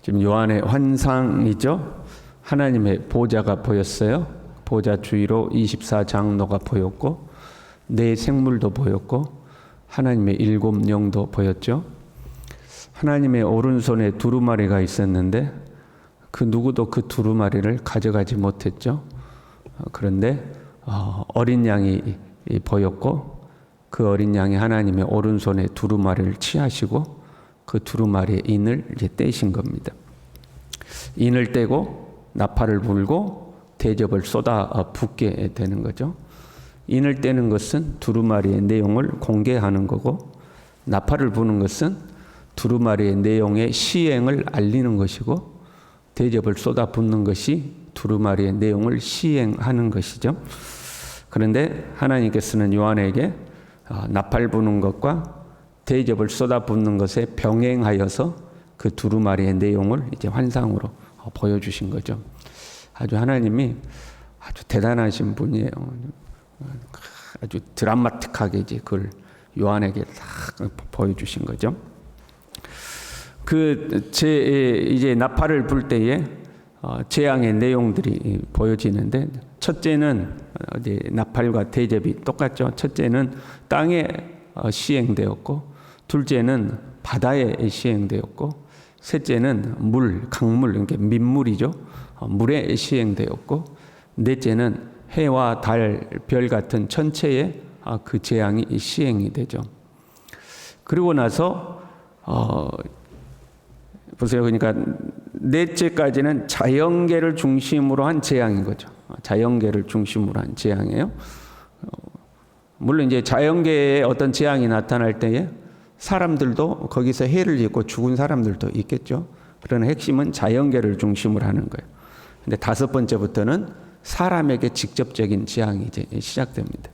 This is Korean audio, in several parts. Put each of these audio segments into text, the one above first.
지금 요한의 환상이죠. 하나님의 보좌가 보였어요. 보좌 주위로 24장로가 보였고 네 생물도 보였고 하나님의 7영도 보였죠. 하나님의 오른손에 두루마리가 있었는데 그 누구도 그 두루마리를 가져가지 못했죠. 그런데 어린 양이 보였고 그 어린 양이 하나님의 오른손에 두루마리를 취하시고 그 두루마리의 인을 이제 떼신 겁니다. 인을 떼고 나팔을 불고 대접을 쏟아 붓게 되는 거죠. 인을 떼는 것은 두루마리의 내용을 공개하는 거고 나팔을 부는 것은 두루마리의 내용의 시행을 알리는 것이고 대접을 쏟아 붓는 것이 두루마리의 내용을 시행하는 것이죠. 그런데 하나님께서는 요한에게 나팔 부는 것과 대접을 쏟아 붓는 것에 병행하여서 그 두루마리의 내용을 이제 환상으로 보여주신 거죠. 아주 하나님이 아주 대단하신 분이에요. 아주 드라마틱하게 이제 그걸 요한에게 딱 보여주신 거죠. 이제 나팔을 불 때에 재앙의 내용들이 보여지는데 첫째는 이제 나팔과 대접이 똑같죠. 첫째는 땅에 시행되었고 둘째는 바다에 시행되었고 셋째는 강물, 그러니까 민물이죠. 물에 시행되었고 넷째는 해와 달, 별 같은 천체에 그 재앙이 시행이 되죠. 그리고 나서 보세요. 그러니까 넷째까지는 자연계를 중심으로 한 재앙인 거죠. 자연계를 중심으로 한 재앙이에요. 물론 이제 자연계에 어떤 재앙이 나타날 때에 사람들도 거기서 해를 입고 죽은 사람들도 있겠죠. 그러나 핵심은 자연계를 중심으로 하는 거예요. 근데 다섯 번째부터는 사람에게 직접적인 재앙이 이제 시작됩니다.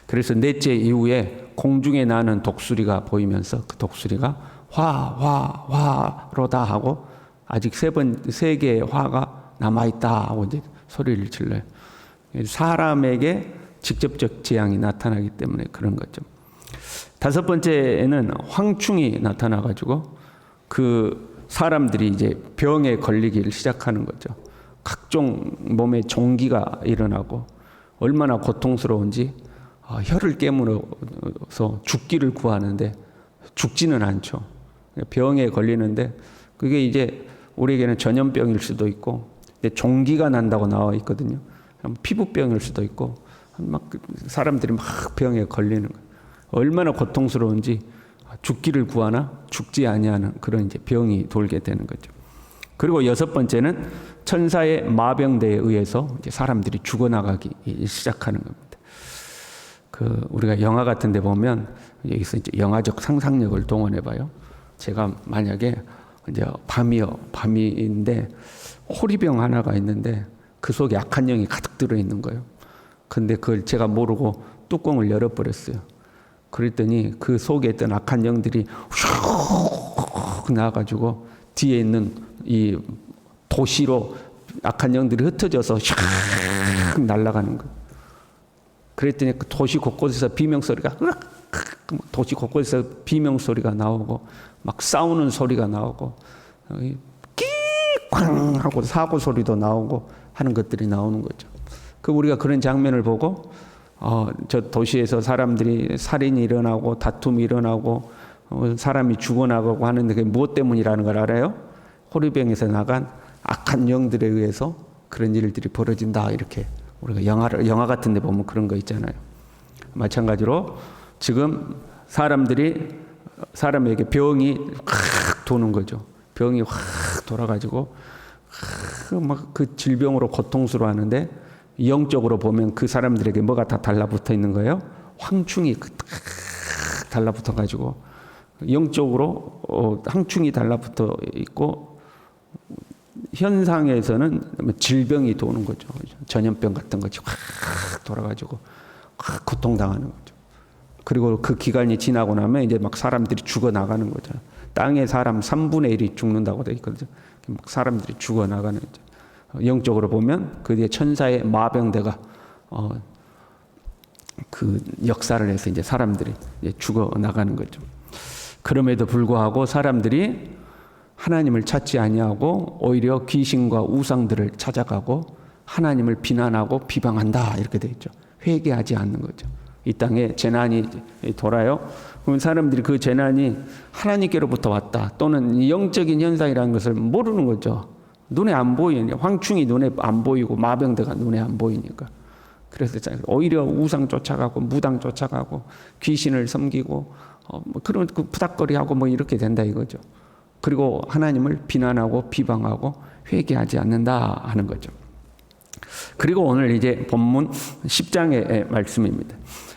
그래서 넷째 이후에 공중에 나는 독수리가 보이면서 그 독수리가 화로다 하고 아직 세 개의 화가 남아있다 하고 이제 소리를 질러요. 사람에게 직접적 재앙이 나타나기 때문에 그런 거죠. 다섯 번째는 황충이 나타나가지고 그 사람들이 이제 병에 걸리기를 시작하는 거죠. 각종 몸에 종기가 일어나고 얼마나 고통스러운지 혀를 깨물어서 죽기를 구하는데 죽지는 않죠. 병에 걸리는데 그게 이제 우리에게는 전염병일 수도 있고 종기가 난다고 나와 있거든요. 피부병일 수도 있고 막 사람들이 막 병에 걸리는 거예요. 얼마나 고통스러운지 죽기를 구하나 죽지 아니하는 그런 이제 병이 돌게 되는 거죠. 그리고 여섯 번째는 천사의 마병대에 의해서 이제 사람들이 죽어나가기 시작하는 겁니다. 우리가 영화 같은 데 보면 여기서 이제 영화적 상상력을 동원해 봐요. 제가 만약에 이제 밤인데 호리병 하나가 있는데 그 속에 악한 영이 가득 들어 있는 거예요. 근데 그걸 제가 모르고 뚜껑을 열어버렸어요. 그랬더니 그 속에 있던 악한 영들이 휙 나와가지고 뒤에 있는 이 도시로 악한 영들이 흩어져서 휙 날아가는 거예요. 그랬더니 그 도시 곳곳에서 비명소리가 도시 곳곳에서 비명소리가 나오고 막 싸우는 소리가 나오고 끼꽝 하고 사고 소리도 나오고 하는 것들이 나오는 거죠. 우리가 그런 장면을 보고 저 도시에서 사람들이 살인이 일어나고 다툼이 일어나고 사람이 죽어나가고 하는데 그게 무엇 때문이라는 걸 알아요? 호리병에서 나간 악한 영들에 의해서 그런 일들이 벌어진다. 이렇게 우리가 영화 같은 데 보면 그런 거 있잖아요. 마찬가지로 지금 사람에게 병이 확 도는 거죠. 병이 확 돌아가지고 막 그 질병으로 고통스러워하는데 영적으로 보면 그 사람들에게 뭐가 다 달라붙어 있는 거예요? 황충이 달라붙어 가지고 영적으로 황충이 달라붙어 있고 현상에서는 질병이 도는 거죠. 전염병 같은 것이 확 돌아가지고 확 고통당하는 거죠. 그리고 그 기간이 지나고 나면 이제 막 사람들이 죽어 나가는 거죠. 땅에 사람 3분의 1이 죽는다고 돼 있거든요. 막 사람들이 죽어 나가는 거죠. 영적으로 보면 그 뒤에 천사의 마병대가 그 역사를 해서 이제 사람들이 이제 죽어 나가는 거죠. 그럼에도 불구하고 사람들이 하나님을 찾지 아니하고 오히려 귀신과 우상들을 찾아가고 하나님을 비난하고 비방한다 이렇게 돼 있죠. 회개하지 않는 거죠. 이 땅에 재난이 돌아요. 그럼 사람들이 그 재난이 하나님께로부터 왔다 또는 영적인 현상이라는 것을 모르는 거죠. 눈에 안 보이니 황충이 눈에 안 보이고 마병대가 눈에 안 보이니까. 그래서 오히려 우상 쫓아가고 무당 쫓아가고 귀신을 섬기고 그런 그 푸닥거리하고 뭐 이렇게 된다 이거죠. 그리고 하나님을 비난하고 비방하고 회개하지 않는다 하는 거죠. 그리고 오늘 이제 본문 10장의 말씀입니다.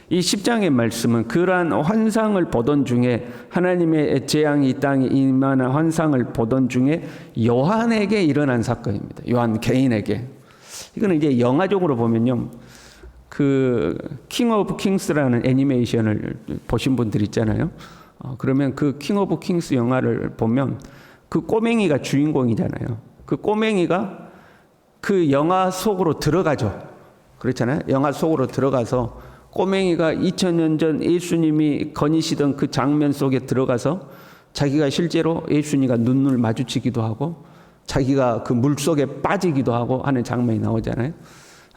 이 10장의 말씀은 그러한 환상을 보던 중에 하나님의 재앙이 이 땅에 임하는 환상을 보던 중에 요한에게 일어난 사건입니다. 요한 개인에게. 이거는 이제 영화적으로 보면요. 그 킹 오브 킹스라는 애니메이션을 보신 분들 있잖아요. 그러면 그 킹 오브 킹스 영화를 보면 그 꼬맹이가 주인공이잖아요. 그 꼬맹이가 그 영화 속으로 들어가죠. 그렇잖아요. 영화 속으로 들어가서 꼬맹이가 2000년 전 예수님이 거니시던 그 장면 속에 들어가서 자기가 실제로 예수님과 눈을 마주치기도 하고 자기가 그 물 속에 빠지기도 하고 하는 장면이 나오잖아요.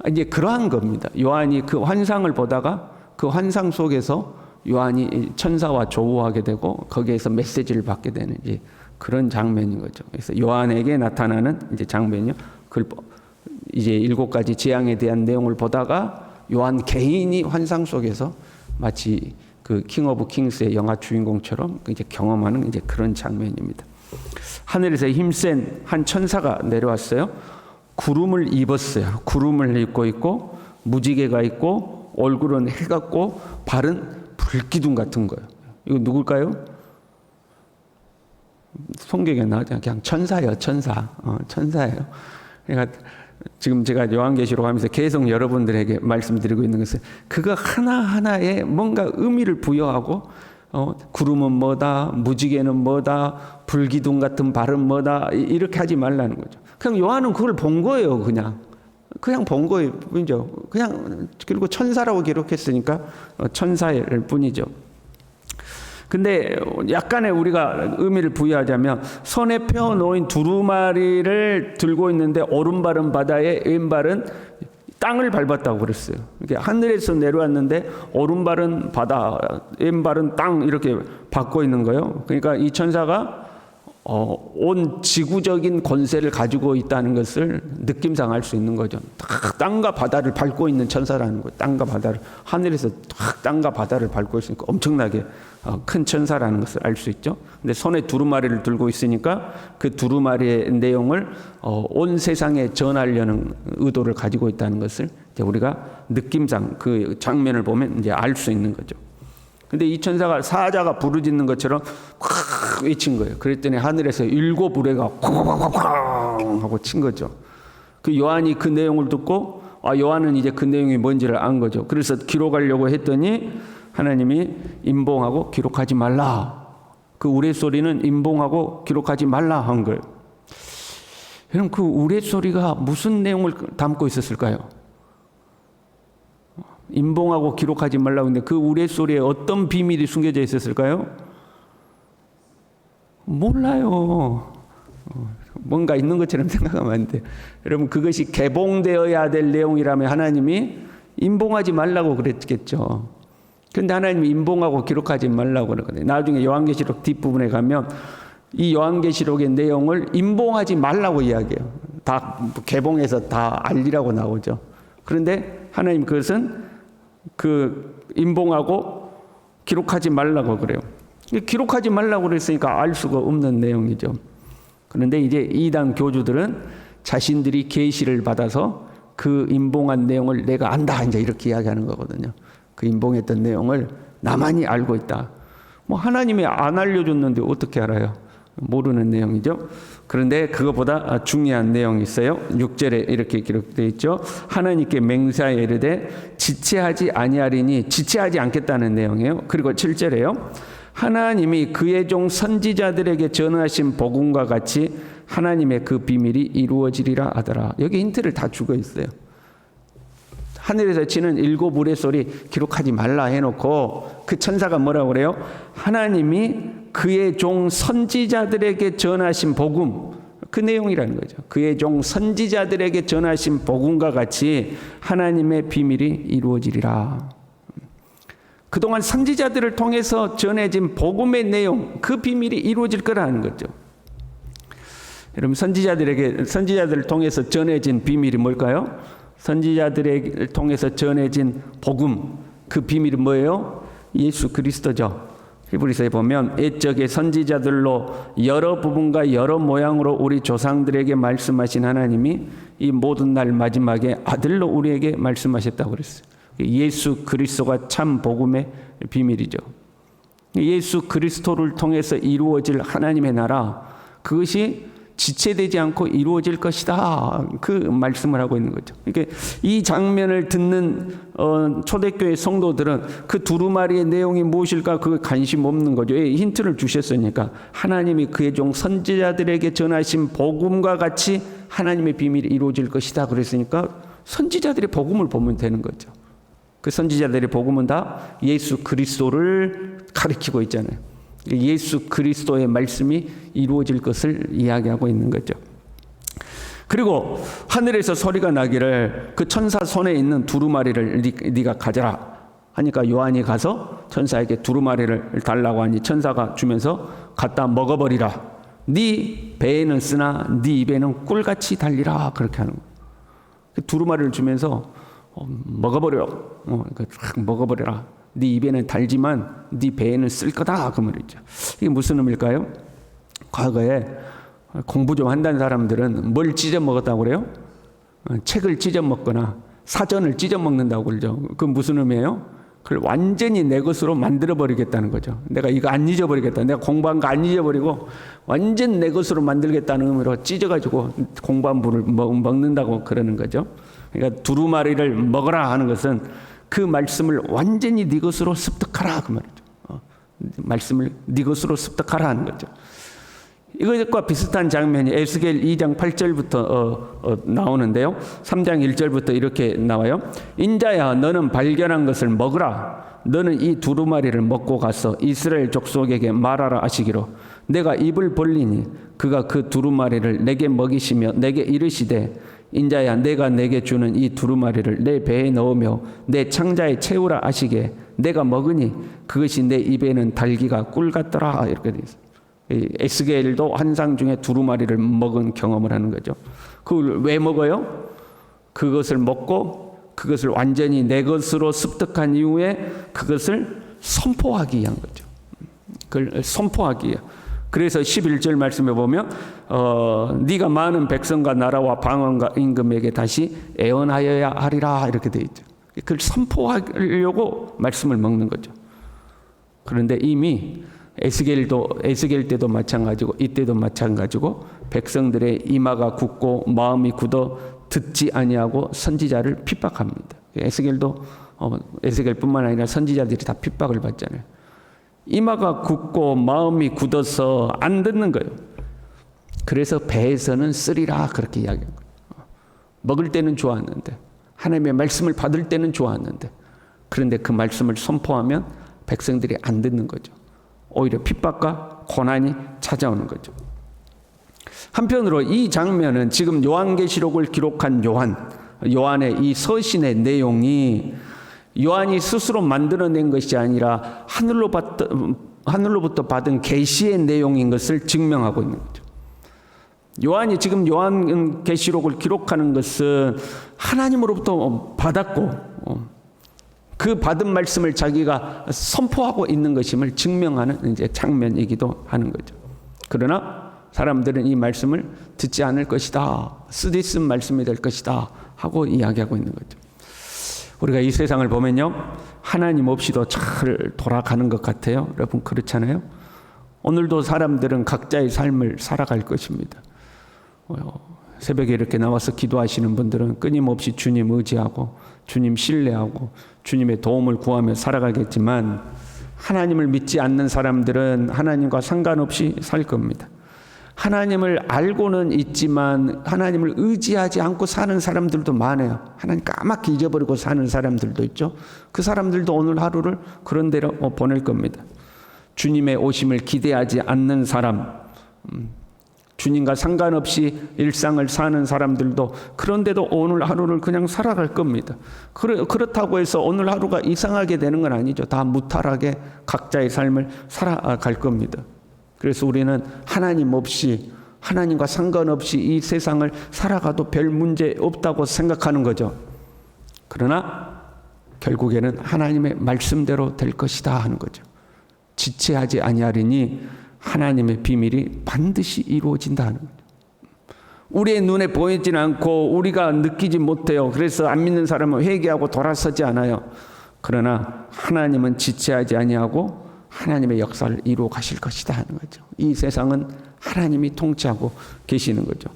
이제 그러한 겁니다. 요한이 그 환상을 보다가 그 환상 속에서 요한이 천사와 조우하게 되고 거기에서 메시지를 받게 되는 이제 그런 장면인 거죠. 그래서 요한에게 나타나는 이제 장면이요. 그걸 이제 7가지 재앙에 대한 내용을 보다가 요한 개인이 환상 속에서 마치 그 킹 오브 킹스의 영화 주인공처럼 이제 경험하는 이제 그런 장면입니다. 하늘에서 힘센 한 천사가 내려왔어요. 구름을 입었어요. 구름을 입고 있고 무지개가 있고 얼굴은 해 같고 발은 불기둥 같은 거예요. 이거 누굴까요? 성경에 나오잖아요. 그냥 천사예요. 천사. 천사예요. 그러니까 지금 제가 요한계시록 하면서 계속 여러분들에게 말씀드리고 있는 것은 그거 하나하나에 뭔가 의미를 부여하고 구름은 뭐다, 무지개는 뭐다, 불기둥 같은 발은 뭐다 이렇게 하지 말라는 거죠. 그냥 요한은 그걸 본 거예요. 그냥 본 거예요. 뿐이죠. 그냥 그리고 천사라고 기록했으니까 천사일 뿐이죠. 근데 약간의 우리가 의미를 부여하자면 손에 펴 놓인 두루마리를 들고 있는데 오른발은 바다에 왼발은 땅을 밟았다고 그랬어요. 이렇게 하늘에서 내려왔는데 오른발은 바다, 왼발은 땅 이렇게 밟고 있는 거예요. 그러니까 이 천사가 온 지구적인 권세를 가지고 있다는 것을 느낌상 알 수 있는 거죠. 땅과 바다를 밟고 있는 천사라는 거예요. 땅과 바다를 하늘에서 땅과 바다를 밟고 있으니까 엄청나게 큰 천사라는 것을 알 수 있죠. 근데 손에 두루마리를 들고 있으니까 그 두루마리의 내용을 온 세상에 전하려는 의도를 가지고 있다는 것을 이제 우리가 느낌상 그 장면을 보면 이제 알 수 있는 거죠. 근데 이 천사가 사자가 부르짖는 것처럼 콱 외친 거예요. 그랬더니 하늘에서 7 우레가 콱 하고 친 거죠. 그 요한이 그 내용을 듣고 요한은 이제 그 내용이 뭔지를 안 거죠. 그래서 기록하려고 했더니 하나님이 임봉하고 기록하지 말라. 그 우레소리는 임봉하고 기록하지 말라 한 거예요. 그럼 그 우레소리가 무슨 내용을 담고 있었을까요? 임봉하고 기록하지 말라고 했는데 그 우레소리에 어떤 비밀이 숨겨져 있었을까요? 몰라요. 뭔가 있는 것처럼 생각하면 안 돼요. 여러분 그것이 개봉되어야 될 내용이라면 하나님이 임봉하지 말라고 그랬겠죠. 그런데 하나님이 임봉하고 기록하지 말라고 그러거든요. 나중에 요한계시록 뒷부분에 가면 이 요한계시록의 내용을 임봉하지 말라고 이야기해요. 다 개봉해서 다 알리라고 나오죠. 그런데 하나님 그것은 그 임봉하고 기록하지 말라고 그래요. 기록하지 말라고 그랬으니까 알 수가 없는 내용이죠. 그런데 이제 이단 교주들은 자신들이 계시를 받아서 그 임봉한 내용을 내가 안다 이제 이렇게 이야기하는 거거든요. 그 임봉했던 내용을 나만이 알고 있다. 뭐 하나님이 안 알려줬는데 어떻게 알아요? 모르는 내용이죠. 그런데 그것보다 중요한 내용이 있어요. 6절에 이렇게 기록되어 있죠. 하나님께 맹세하여 이르되 지체하지 아니하리니 지체하지 않겠다는 내용이에요. 그리고 7절에요. 하나님이 그의 종 선지자들에게 전하신 복음과 같이 하나님의 그 비밀이 이루어지리라 하더라. 여기 힌트를 다 주고 있어요. 하늘에서 치는 7 우레소리 기록하지 말라 해놓고 그 천사가 뭐라고 그래요? 하나님이 그의 종 선지자들에게 전하신 복음, 그 내용이라는 거죠. 그의 종 선지자들에게 전하신 복음과 같이 하나님의 비밀이 이루어지리라. 그동안 선지자들을 통해서 전해진 복음의 내용, 그 비밀이 이루어질 거라는 거죠. 여러분, 선지자들을 통해서 전해진 비밀이 뭘까요? 선지자들을 통해서 전해진 복음, 그 비밀이 뭐예요? 예수 그리스도죠. 히브리서에 보면 옛적의 선지자들로 여러 부분과 여러 모양으로 우리 조상들에게 말씀하신 하나님이 이 모든 날 마지막에 아들로 우리에게 말씀하셨다고 그랬어요. 예수 그리스도가 참 복음의 비밀이죠. 예수 그리스도를 통해서 이루어질 하나님의 나라, 그것이 지체되지 않고 이루어질 것이다. 그 말씀을 하고 있는 거죠. 그러니까 이 장면을 듣는 초대교회 성도들은 그 두루마리의 내용이 무엇일까 그거 관심 없는 거죠. 힌트를 주셨으니까 하나님이 그의 종 선지자들에게 전하신 복음과 같이 하나님의 비밀이 이루어질 것이다. 그랬으니까 선지자들의 복음을 보면 되는 거죠. 그 선지자들의 복음은 다 예수 그리스도를 가리키고 있잖아요. 예수 그리스도의 말씀이 이루어질 것을 이야기하고 있는 거죠. 그리고 하늘에서 소리가 나기를 그 천사 손에 있는 두루마리를 네가 가져라 하니까 요한이 가서 천사에게 두루마리를 달라고 하니 천사가 주면서 갖다 먹어버리라. 네 배에는 쓰나 네 입에는 꿀같이 달리라. 그렇게 하는 거예요. 그 두루마리를 주면서 먹어버려. 먹어버려라. 네 입에는 달지만 네 배에는 쓸 거다. 그 말이죠. 이게 무슨 의미일까요? 과거에 공부 좀 한다는 사람들은 뭘 찢어 먹었다고 그래요? 책을 찢어 먹거나 사전을 찢어 먹는다고 그러죠. 그건 무슨 의미예요? 그걸 완전히 내 것으로 만들어 버리겠다는 거죠. 내가 이거 안 잊어버리겠다. 내가 공부한 거 안 잊어버리고 완전 내 것으로 만들겠다는 의미로 찢어가지고 공부한 분을 먹는다고 그러는 거죠. 그러니까 두루마리를 먹어라 하는 것은 그 말씀을 완전히 네 것으로 습득하라 그 말이죠. 말씀을 네 것으로 습득하라 하는 거죠. 이것과 비슷한 장면이 에스겔 2장 8절부터 나오는데요. 3장 1절부터 이렇게 나와요. 인자야 너는 발견한 것을 먹으라. 너는 이 두루마리를 먹고 가서 이스라엘 족속에게 말하라 하시기로 내가 입을 벌리니 그가 그 두루마리를 내게 먹이시며 내게 이르시되 인자야 내가 내게 주는 이 두루마리를 내 배에 넣으며 내 창자에 채우라 하시게 내가 먹으니 그것이 내 입에는 달기가 꿀 같더라. 이렇게 되어 있어요. 에스겔도 환상 중에 두루마리를 먹은 경험을 하는 거죠. 그걸 왜 먹어요? 그것을 먹고 그것을 완전히 내 것으로 습득한 이후에 그것을 선포하기 위한 거죠. 그걸 선포하기 위한. 그래서 11절 말씀에 보면 네가 많은 백성과 나라와 방언과 임금에게 다시 애원하여야 하리라 이렇게 되어 있죠. 그걸 선포하려고 말씀을 먹는 거죠. 그런데 이미 에스겔 때도 마찬가지고 이때도 마찬가지고 백성들의 이마가 굳고 마음이 굳어 듣지 아니하고 선지자를 핍박합니다. 에스겔뿐만 아니라 선지자들이 다 핍박을 받잖아요. 이마가 굳고 마음이 굳어서 안 듣는 거예요. 그래서 배에서는 쓰리라 그렇게 이야기한 거예요. 먹을 때는 좋았는데 하나님의 말씀을 받을 때는 좋았는데 그런데 그 말씀을 선포하면 백성들이 안 듣는 거죠. 오히려 핍박과 고난이 찾아오는 거죠. 한편으로 이 장면은 지금 요한계시록을 기록한 요한의 이 서신의 내용이 요한이 스스로 만들어낸 것이 아니라 하늘로부터 받은 계시의 내용인 것을 증명하고 있는 거죠. 요한이 지금 요한계시록을 기록하는 것은 하나님으로부터 받았고 그 받은 말씀을 자기가 선포하고 있는 것임을 증명하는 이제 장면이기도 하는 거죠. 그러나 사람들은 이 말씀을 듣지 않을 것이다. 쓰디쓴 말씀이 될 것이다. 하고 이야기하고 있는 거죠. 우리가 이 세상을 보면요. 하나님 없이도 잘 돌아가는 것 같아요. 여러분 그렇잖아요. 오늘도 사람들은 각자의 삶을 살아갈 것입니다. 새벽에 이렇게 나와서 기도하시는 분들은 끊임없이 주님 의지하고 주님 신뢰하고 주님의 도움을 구하며 살아가겠지만 하나님을 믿지 않는 사람들은 하나님과 상관없이 살 겁니다. 하나님을 알고는 있지만 하나님을 의지하지 않고 사는 사람들도 많아요. 하나님 까맣게 잊어버리고 사는 사람들도 있죠. 그 사람들도 오늘 하루를 그런 대로 보낼 겁니다. 주님의 오심을 기대하지 않는 사람, 주님과 상관없이 일상을 사는 사람들도 그런데도 오늘 하루를 그냥 살아갈 겁니다. 그렇다고 해서 오늘 하루가 이상하게 되는 건 아니죠. 다 무탈하게 각자의 삶을 살아갈 겁니다. 그래서 우리는 하나님 없이, 하나님과 상관없이 이 세상을 살아가도 별 문제 없다고 생각하는 거죠. 그러나 결국에는 하나님의 말씀대로 될 것이다 하는 거죠. 지체하지 아니하리니 하나님의 비밀이 반드시 이루어진다는 거죠. 우리의 눈에 보이지는 않고 우리가 느끼지 못해요. 그래서 안 믿는 사람은 회개하고 돌아서지 않아요. 그러나 하나님은 지체하지 아니하고 하나님의 역사를 이루어 가실 것이다 하는 거죠. 이 세상은 하나님이 통치하고 계시는 거죠.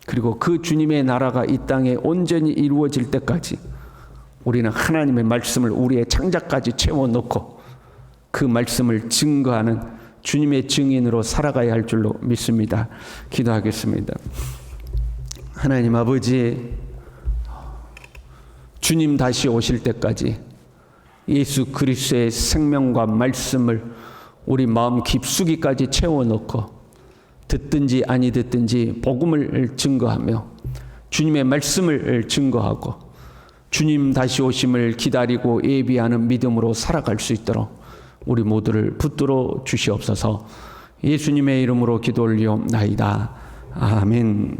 그리고 그 주님의 나라가 이 땅에 온전히 이루어질 때까지 우리는 하나님의 말씀을 우리의 창자까지 채워넣고 그 말씀을 증거하는 주님의 증인으로 살아가야 할 줄로 믿습니다. 기도하겠습니다. 하나님 아버지, 주님 다시 오실 때까지 예수 그리스도의 생명과 말씀을 우리 마음 깊숙이까지 채워넣고 듣든지 아니 듣든지 복음을 증거하며 주님의 말씀을 증거하고 주님 다시 오심을 기다리고 예비하는 믿음으로 살아갈 수 있도록 우리 모두를 붙들어 주시옵소서. 예수님의 이름으로 기도 올리옵나이다. 아멘.